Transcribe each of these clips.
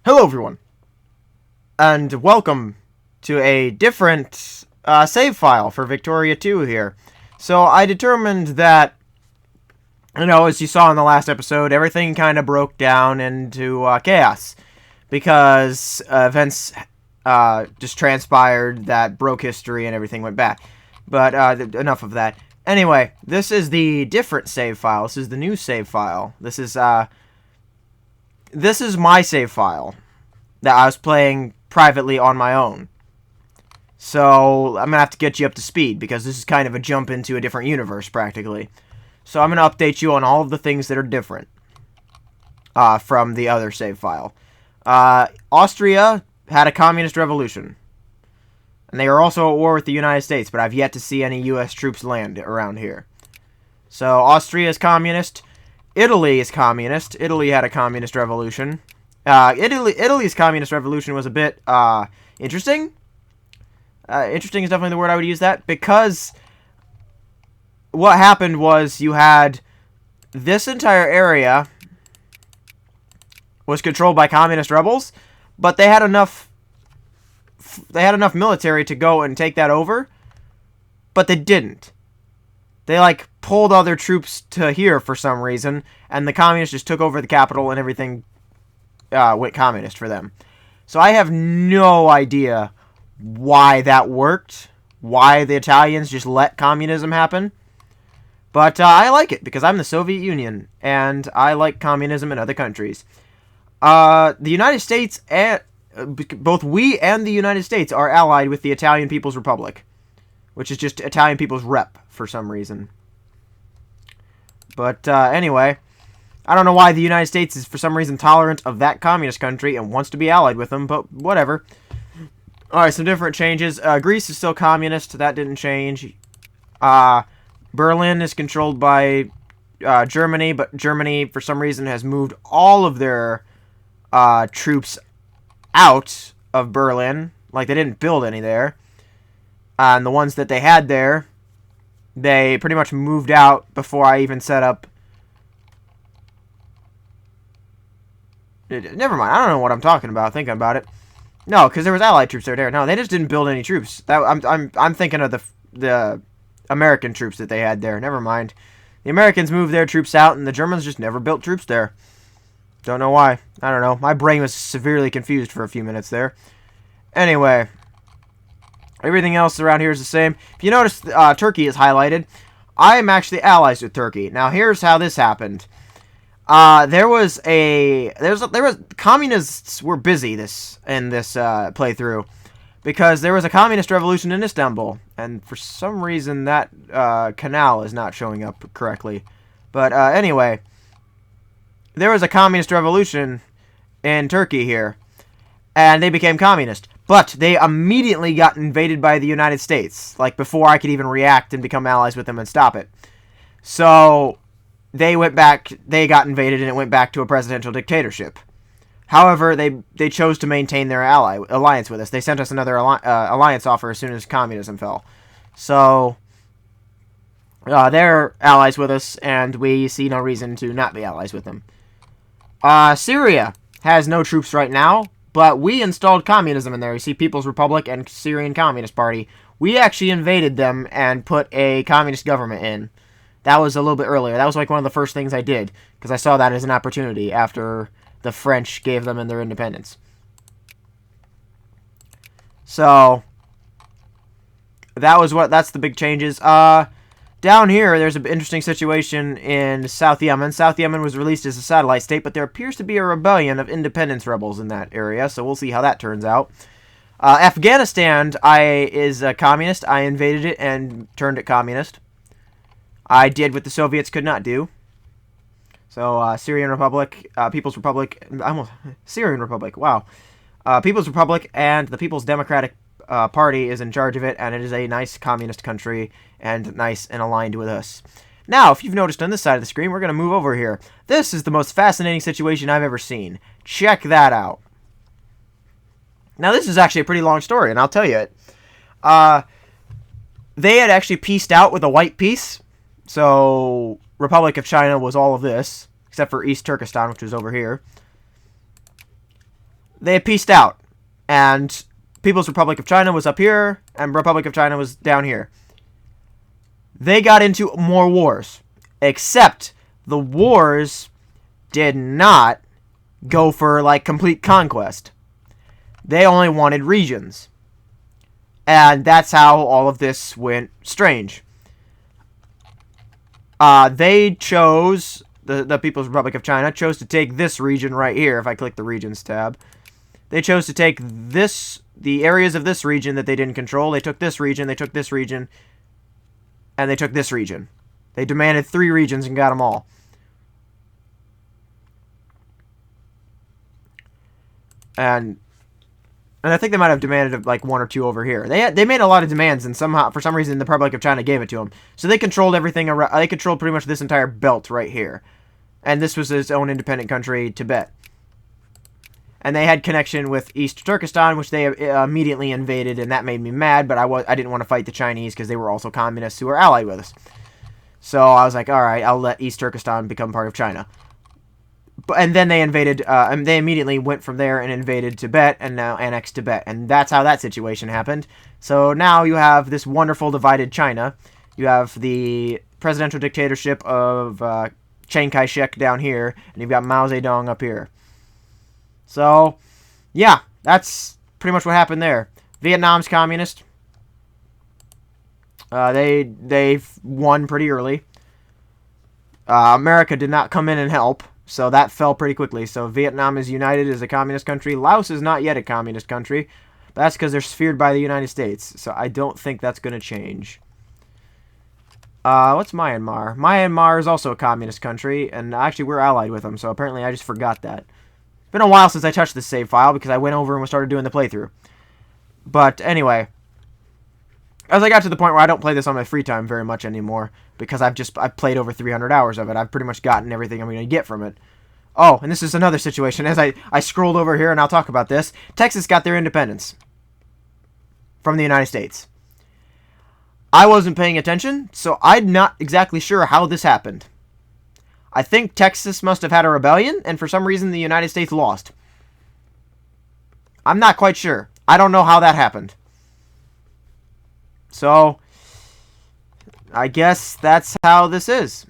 Hello everyone, and welcome to a different save file for Victoria 2 here. So I determined that, as you saw in the last episode, everything kind of broke down into chaos, because events just transpired that broke history and everything went back. But enough of that. Anyway, this is the different save file. This is the new save file. This is my save file that I was playing privately on my own. So I'm going to have to get you up to speed, because this is kind of a jump into a different universe, practically. So I'm going to update you on all of the things that are different from the other save file. Austria had a communist revolution. And they are also at war with the United States, but I've yet to see any U.S. troops land around here. So Austria is communist. Italy is communist. Italy had a communist revolution. Italy's communist revolution was a bit interesting. Interesting is definitely the word I would use that, because what happened was you had this entire area was controlled by communist rebels, but they had enough military to go and take that over, but they didn't. They pulled all their troops to here for some reason, and the communists just took over the capital, and everything went communist for them. So I have no idea why that worked, why the Italians just let communism happen. But I like it, because I'm the Soviet Union, and I like communism in other countries. The United States, both we and the United States are allied with the Italian People's Republic, which is just Italian People's Rep for some reason. But anyway, I don't know why the United States is for some reason tolerant of that communist country and wants to be allied with them, but whatever. Alright, some different changes. Greece is still communist. That didn't change. Berlin is controlled by Germany, but Germany, for some reason, has moved all of their troops out of Berlin. They didn't build any there. And the ones that they had there, they pretty much moved out before I even set up. Never mind. I don't know what I'm talking about. Thinking about it. No, because there was Allied troops there. No, they just didn't build any troops. I'm thinking of the American troops that they had there. Never mind. The Americans moved their troops out, and the Germans just never built troops there. Don't know why. I don't know. My brain was severely confused for a few minutes there. Anyway, everything else around here is the same. If you notice, Turkey is highlighted. I am actually allies with Turkey. Now, here's how this happened. Communists were busy in this playthrough, because there was a communist revolution in Istanbul, and for some reason that canal is not showing up correctly. But anyway, there was a communist revolution in Turkey here, and they became communist. But they immediately got invaded by the United States, before I could even react and become allies with them and stop it. So they got invaded, and it went back to a presidential dictatorship. However, they chose to maintain their alliance with us. They sent us another alliance offer as soon as communism fell. So they're allies with us, and we see no reason to not be allies with them. Syria has no troops right now, but we installed communism in there. You see People's Republic and Syrian Communist Party. We actually invaded them and put a communist government in. That was a little bit earlier. That was one of the first things I did, because I saw that as an opportunity after the French gave them their independence. So that's the big changes. Down here, there's an interesting situation in South Yemen. South Yemen was released as a satellite state, but there appears to be a rebellion of independence rebels in that area, so we'll see how that turns out. Afghanistan is a communist. I invaded it and turned it communist. I did what the Soviets could not do. So, Syrian Republic, People's Republic, Syrian Republic, wow. People's Republic and the People's Democratic Party is in charge of it, and it is a nice communist country, and nice and aligned with us. Now, if you've noticed on this side of the screen, we're going to move over here. This is the most fascinating situation I've ever seen. Check that out. Now, this is actually a pretty long story, and I'll tell you it. They had actually pieced out with a white piece. So, Republic of China was all of this, except for East Turkestan, which was over here. they pieced out. And People's Republic of China was up here, and Republic of China was down here. They got into more wars. Except the wars did not go for, like, complete conquest. They only wanted regions. And that's how all of this went strange. They chose, the People's Republic of China chose to take this region right here, if I click the regions tab. They chose to take the areas of this region that they didn't control. They took this region, they took this region, and they took this region. They demanded 3 regions and got them all. And I think they might have demanded like 1 or 2 over here. They made a lot of demands, and somehow, for some reason, the Republic of China gave it to them. So they controlled everything around. They controlled pretty much this entire belt right here, and this was its own independent country, Tibet. And they had connection with East Turkestan, which they immediately invaded, and that made me mad. But I didn't want to fight the Chinese because they were also communists who were allied with us. So I was like, all right, I'll let East Turkestan become part of China. And then they invaded, and they immediately went from there and invaded Tibet and now annexed Tibet. And that's how that situation happened. So now you have this wonderful divided China. You have the presidential dictatorship of Chiang Kai-shek down here, and you've got Mao Zedong up here. So, yeah, that's pretty much what happened there. Vietnam's communist. They won pretty early. America did not come in and help. So that fell pretty quickly. So Vietnam is united as a communist country. Laos is not yet a communist country. But that's because they're sphered by the United States. So I don't think that's going to change. What's Myanmar? Myanmar is also a communist country. And actually we're allied with them. So apparently I just forgot that. It's been a while since I touched this save file. Because I went over and started doing the playthrough. But anyway. As I got to the point where I don't play this on my free time very much anymore. Because I've played over 300 hours of it. I've pretty much gotten everything I'm going to get from it. Oh, and this is another situation. As I scrolled over here, and I'll talk about this. Texas got their independence from the United States. I wasn't paying attention, so I'm not exactly sure how this happened. I think Texas must have had a rebellion, and for some reason the United States lost. I'm not quite sure. I don't know how that happened. So I guess that's how this is.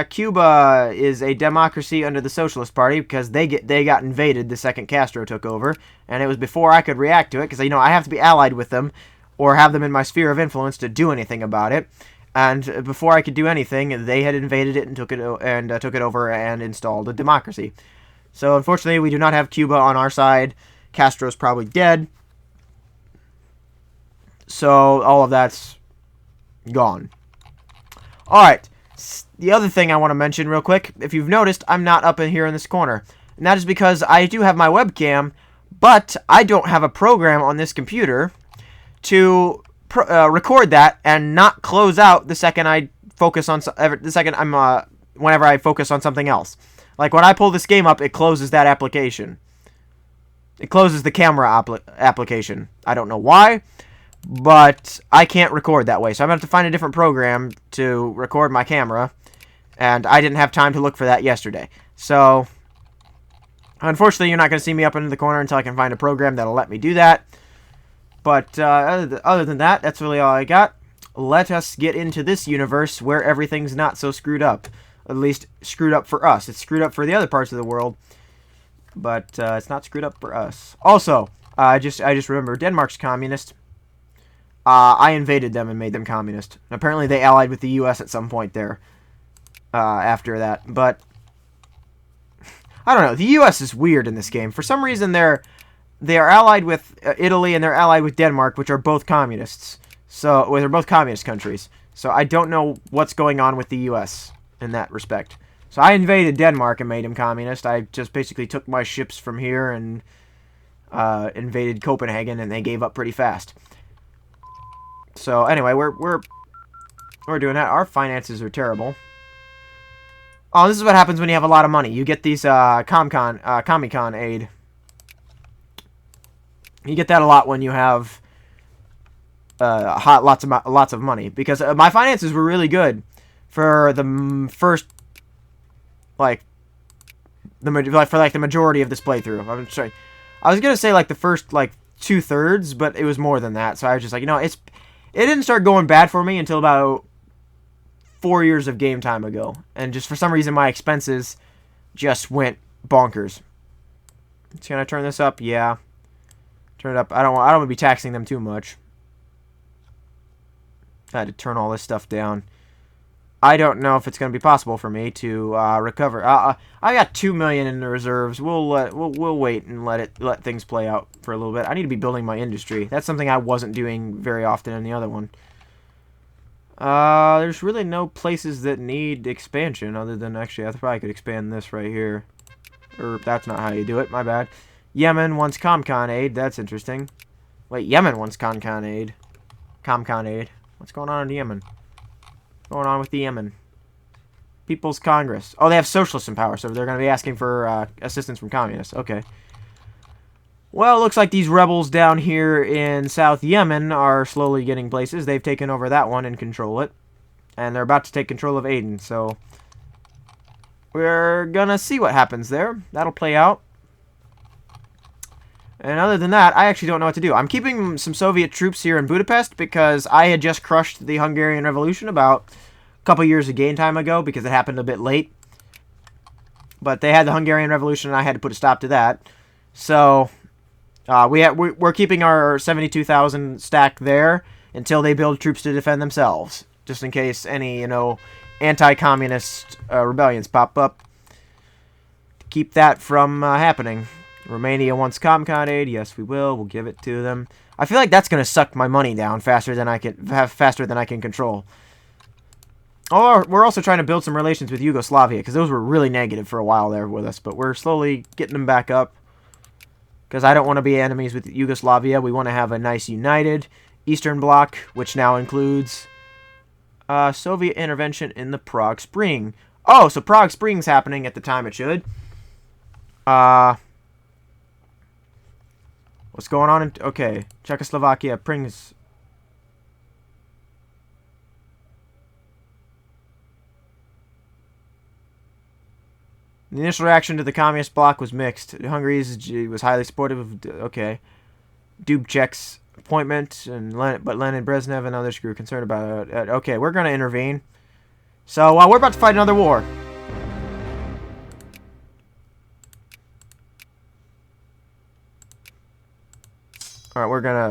Cuba is a democracy under the Socialist Party because they got invaded the second Castro took over, and it was before I could react to it because I have to be allied with them or have them in my sphere of influence to do anything about it. And before I could do anything, they had invaded it and took it over and installed a democracy. So unfortunately, we do not have Cuba on our side. Castro's probably dead. So all of that's gone. Alright, the other thing I want to mention real quick, if you've noticed, I'm not up in here in this corner. And that is because I do have my webcam, but I don't have a program on this computer to record that and not close out the second I focus on whenever I focus on something else. Like when I pull this game up, it closes that application. It closes the camera application. I don't know why. But I can't record that way, so I'm going to have to find a different program to record my camera, and I didn't have time to look for that yesterday. So, unfortunately, you're not going to see me up in the corner until I can find a program that'll let me do that. But other than that, that's really all I got. Let us get into this universe where everything's not so screwed up. At least, screwed up for us. It's screwed up for the other parts of the world, but it's not screwed up for us. Also, I just remember, Denmark's communist. I invaded them and made them communist. Apparently they allied with the U.S. at some point there. After that. But I don't know. The U.S. is weird in this game. For some reason they are allied with Italy and they're allied with Denmark, which are both communists. So they're both communist countries. So I don't know what's going on with the U.S. in that respect. So I invaded Denmark and made them communist. I just basically took my ships from here and invaded Copenhagen, and they gave up pretty fast. So anyway, we're doing that. Our finances are terrible. Oh, this is what happens when you have a lot of money. You get these Comic-Con aid. You get that a lot when you have lots of money, because my finances were really good for the first the majority of this playthrough. I'm sorry. I was gonna say like the first like 2/3, but it was more than that. So I was just like, you know, it didn't start going bad for me until about 4 years of game time ago, and just for some reason my expenses just went bonkers. So can I turn this up? Yeah, turn it up. I don't want to be taxing them too much. I had to turn all this stuff down. I don't know if it's going to be possible for me to recover. I got 2 million in the reserves. We'll wait and let things play out for a little bit. I need to be building my industry. That's something I wasn't doing very often in the other one. There's really no places that need expansion other than actually I probably could expand this right here. Or that's not how you do it. My bad. Yemen wants ComCon aid. That's interesting. Wait, Yemen wants ComCon aid. ComCon aid. What's going on in Yemen? Going on with the Yemen? People's Congress. Oh, they have socialists in power, so they're going to be asking for assistance from communists. Okay. Well, it looks like these rebels down here in South Yemen are slowly getting places. They've taken over that one and control it. And they're about to take control of Aden, so we're going to see what happens there. That'll play out. And other than that, I actually don't know what to do. I'm keeping some Soviet troops here in Budapest because I had just crushed the Hungarian Revolution about a couple years of game time ago because it happened a bit late. But they had the Hungarian Revolution and I had to put a stop to that. So we're keeping our 72,000 stack there until they build troops to defend themselves. Just in case any, you know, anti-communist rebellions pop up. To keep that from happening. Romania wants ComCon aid. Yes, we will. We'll give it to them. I feel like that's going to suck my money down faster than I can control. Oh, we're also trying to build some relations with Yugoslavia because those were really negative for a while there with us, but we're slowly getting them back up because I don't want to be enemies with Yugoslavia. We want to have a nice united Eastern Bloc, which now includes Soviet intervention in the Prague Spring. Oh, so Prague Spring's happening at the time it should. What's going on? Okay, Czechoslovakia brings. The initial reaction to the communist bloc was mixed. Hungary was highly supportive of. Okay, Dubček's appointment, but Lenin, Brezhnev, and others grew concerned about it. Okay, we're gonna intervene. So we're about to fight another war. All right,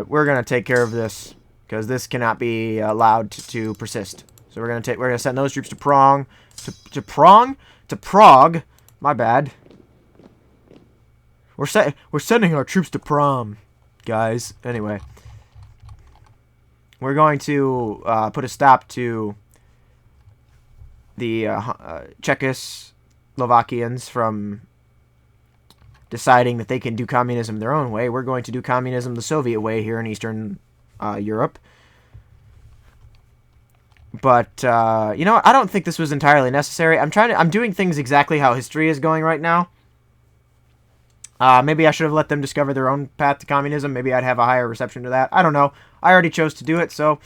we're gonna take care of this because this cannot be allowed to persist. So we're gonna send those troops to Prague. My bad. We're sending our troops to prom, guys. Anyway, we're going to put a stop to the Czechoslovakians from deciding that they can do communism their own way. We're going to do communism the Soviet way here in Eastern Europe. But you know, I don't think this was entirely necessary. I'm doing things exactly how history is going right now. Maybe I should have let them discover their own path to communism. Maybe I'd have a higher reception to that. I don't know. I already chose to do it, so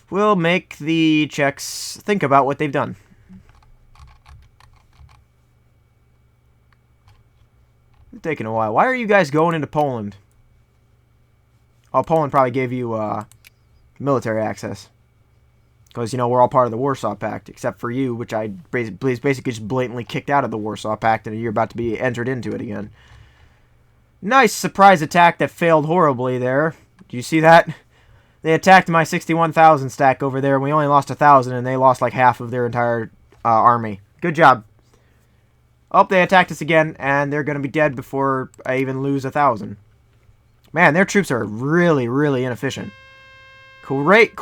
we'll make the Czechs think about what they've done. It's taking a while. Why are you guys going into Poland? Oh, Poland probably gave you military access. Because, you know, we're all part of the Warsaw Pact, except for you, which I basically just blatantly kicked out of the Warsaw Pact, and you're about to be entered into it again. Nice surprise attack that failed horribly there. Do you see that? They attacked my 61,000 stack over there, and we only lost 1,000, and they lost like half of their entire army. Good job. Oh, they attacked us again, and they're going to be dead before I even lose 1,000. Man, their troops are really, really inefficient. Kuwait's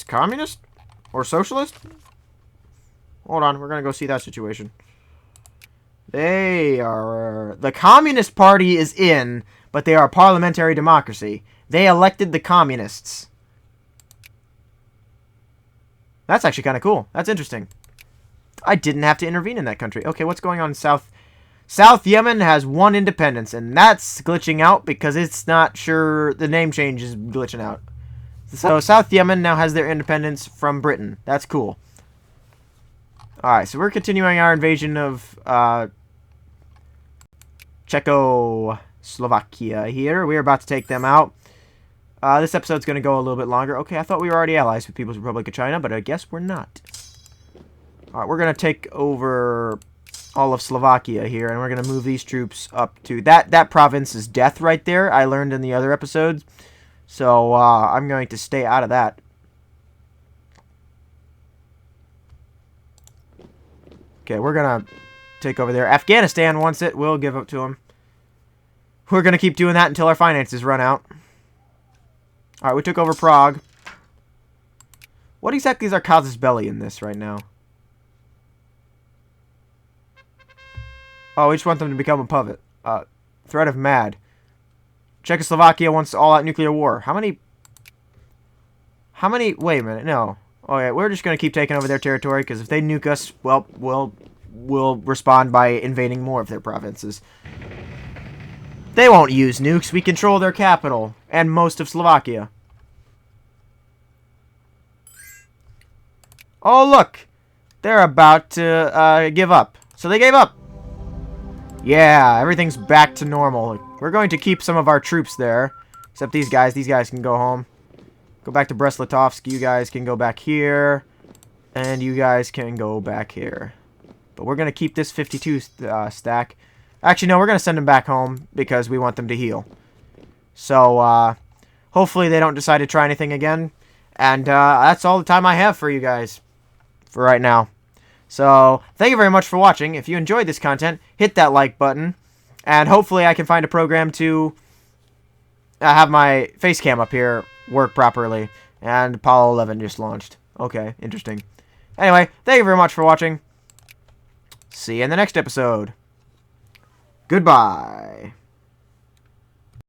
communist? Or socialist? Hold on, we're going to go see that situation. They are... The Communist Party is in, but they are a parliamentary democracy. They elected the communists. That's actually kind of cool. That's interesting. I didn't have to intervene in that country. Okay, what's going on in South Yemen has one independence, and that's glitching out because it's not sure... The name change is glitching out. So South Yemen now has their independence from Britain. That's cool. Alright, so we're continuing our invasion of Czechoslovakia here. We're about to take them out. This episode's going to go a little bit longer. Okay, I thought we were already allies with People's Republic of China, but I guess we're not. Alright, we're going to take over all of Slovakia here, and we're going to move these troops up to... That province is death right there, I learned in the other episodes. So, I'm going to stay out of that. Okay, we're going to take over there. Afghanistan wants it. We'll give it to them. We're going to keep doing that until our finances run out. Alright, we took over Prague. What exactly is our casus belli in this right now? Oh, we just want them to become a puppet. Threat of mad. Czechoslovakia wants all-out nuclear war. How many... Wait a minute, no. Oh, yeah, we're just going to keep taking over their territory, because if they nuke us, well, we'll respond by invading more of their provinces. They won't use nukes. We control their capital, and most of Slovakia. Oh, look! They're about to give up. So they gave up. Yeah, everything's back to normal. We're going to keep some of our troops there. Except these guys. These guys can go home. Go back to Brest-Litovsk. You guys can go back here. And you guys can go back here. But we're going to keep this 52 stack. Actually, no, we're going to send them back home because we want them to heal. So, hopefully they don't decide to try anything again. And that's all the time I have for you guys for right now. So, thank you very much for watching. If you enjoyed this content, hit that like button. And hopefully I can find a program to have my face cam up here work properly. And Apollo 11 just launched. Okay, interesting. Anyway, thank you very much for watching. See you in the next episode. Goodbye.